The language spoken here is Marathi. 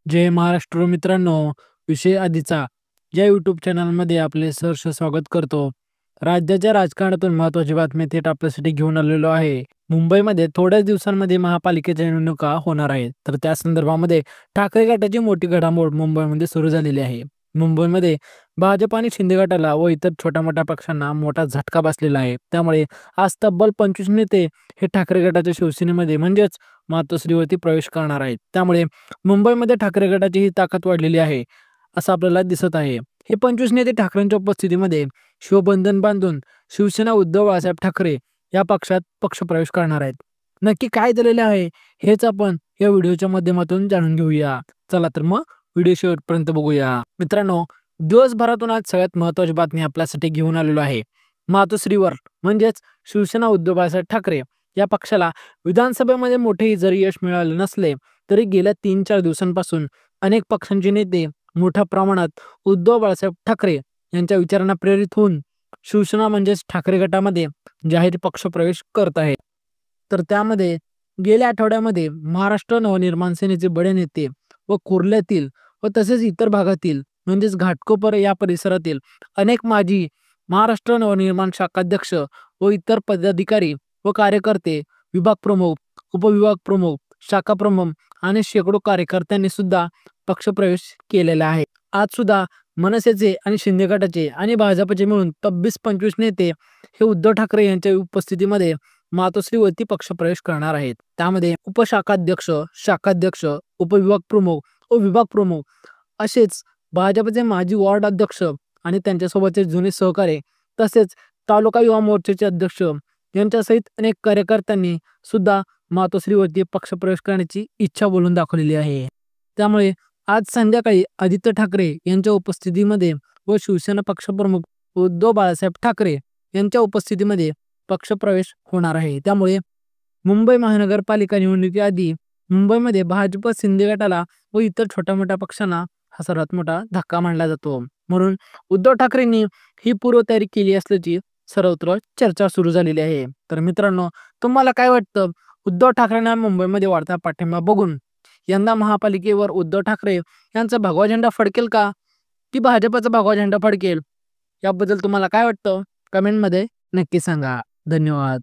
जय महाराष्ट्र मित्रांनो, विषय आधीचा या यूट्यूब चॅनलमध्ये आपले सहर्ष स्वागत करतो. राज्याच्या राजकारणातून महत्त्वाची बातमी थेट आपल्यासाठी घेऊन आलेलो आहे. मुंबईमध्ये थोड्याच दिवसांमध्ये महापालिकेच्या निवडणुका होणार आहेत. तर त्या संदर्भामध्ये ठाकरे गटाची मोठी घडामोड मुंबईमध्ये सुरू झालेली आहे. मुंबईमध्ये भाजप आणि शिंदे गटाला व इतर छोट्या-मोठ्या पक्षांना मोठा झटका बसलेला आहे. त्यामुळे आज तब्बल 25 नेते हे ठाकरे गटाच्या शिवसेनेमध्ये म्हणजेच मातोश्रीवरती प्रवेश करणार आहेत. त्यामुळे मुंबईमध्ये ठाकरे गटाची ही ताकद वाढलेली आहे, असं आपल्याला दिसत आहे. हे 25 नेते ठाकरेंच्या उपस्थितीमध्ये शिवबंधन बांधून शिवसेना उद्धव बाळासाहेब ठाकरे या पक्षात पक्षप्रवेश करणार आहेत. नक्की काय झालेले आहे हेच आपण या व्हिडिओच्या माध्यमातून जाणून घेऊया. चला तर मग व्हिडिओ शेवटपर्यंत बघूया. मित्रांनो, दिवसभरातून आज सगळ्यात महत्त्वाची बातमी आपल्यासाठी घेऊन आलेलो आहे. मातोश्रीवर म्हणजेच शिवसेना उद्धव बाळासाहेब ठाकरे या पक्षाला विधानसभेमध्ये मोठे जरी यश मिळाले नसले तरी गेल्या 3-4 दिवसांपासून अनेक पक्षांचे नेते मोठ्या प्रमाणात उद्धव बाळासाहेब ठाकरे यांच्या विचारांना प्रेरित होऊन शिवसेना म्हणजेच ठाकरे गटामध्ये जाहीर पक्षप्रवेश करत आहेत. तर त्यामध्ये गेल्या आठवड्यामध्ये महाराष्ट्र नवनिर्माण सेनेचे बडे नेते व कुर्ल्यातील व तसेच इतर भागातील म्हणजेच घाटकोपर या परिसरातील अनेक माजी महाराष्ट्र नवनिर्माण शाखाध्यक्ष व इतर पदाधिकारी व कार्यकर्ते, विभाग प्रमुख, उपविभाग प्रमुख, शाखा प्रमुख आणि शेकडो कार्यकर्त्यांनी सुद्धा पक्षप्रवेश केलेला आहे. आज सुद्धा मनसेचे आणि शिंदे गटाचे आणि भाजपचे मिळून तब्बीस 25 नेते हे उद्धव ठाकरे यांच्या उपस्थितीमध्ये मातोश्रीवरती पक्षप्रवेश करणार आहेत. त्यामध्ये उपशाखाध्यक्ष, शाखाध्यक्ष, उपविभाग प्रमुख व विभाग प्रमुख असेच भाजपचे माजी वॉर्ड अध्यक्ष आणि त्यांच्यासोबतचे जुने सहकारी तसेच तालुका युवा मोर्चाचे अध्यक्ष यांच्यासहित अनेक कार्यकर्त्यांनी सुद्धा मातोश्रीवरती पक्षप्रवेश करण्याची इच्छा बोलून दाखवलेली आहे. त्यामुळे आज संध्याकाळी आदित्य ठाकरे यांच्या उपस्थितीमध्ये व शिवसेना पक्षप्रमुख उद्धव बाळासाहेब ठाकरे यांच्या उपस्थितीमध्ये पक्षप्रवेश होणार आहे. त्यामुळे मुंबई महानगरपालिका निवडणुकीआधी मुंबईमध्ये भाजप शिंदे गटाला व इतर छोट्या मोठ्या पक्षांना हा सर्वात मोठा धक्का मानला जातो. म्हणून उद्धव ठाकरेंनी ही पूर्वतयारी केली असल्याची सर्वत्र चर्चा सुरू झालेली आहे. तर मित्रांनो, तुम्हाला काय वाटतं? उद्धव ठाकरेंना मुंबईमध्ये वाढता पाठिंबा बघून यंदा महापालिकेवर उद्धव ठाकरे यांचा भगवा झेंडा फडकेल का, की भाजपचा भगवा झेंडा फडकेल? याबद्दल तुम्हाला काय वाटतं? कमेंटमध्ये नक्की सांगा. धन्यवाद.